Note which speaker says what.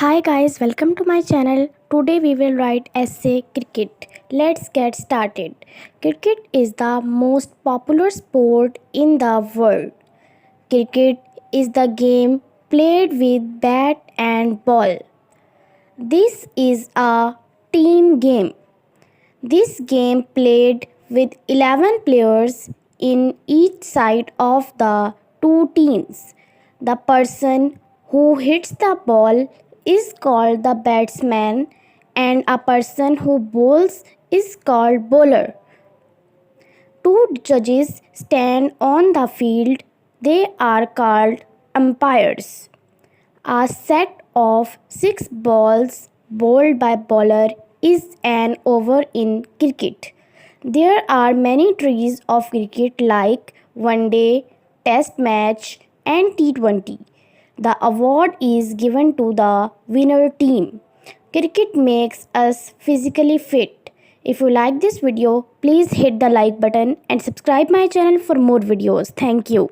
Speaker 1: Hi guys, welcome to my channel. Today we will write essay cricket. Let's get started. Cricket is the most popular sport in the world. Cricket is the game played with bat and ball. This is a team game. This game played with 11 players in each side of the two teams. The person who hits the ball is called the batsman and a person who bowls is called bowler. Two judges stand on the field. They are called umpires. A set of 6 balls bowled by bowler is an over in cricket. There are many trees of cricket like one day, test match, and T20. The award is given to the winner team. Cricket makes us physically fit. If you like this video, please hit the like button and subscribe my channel for more videos. Thank you.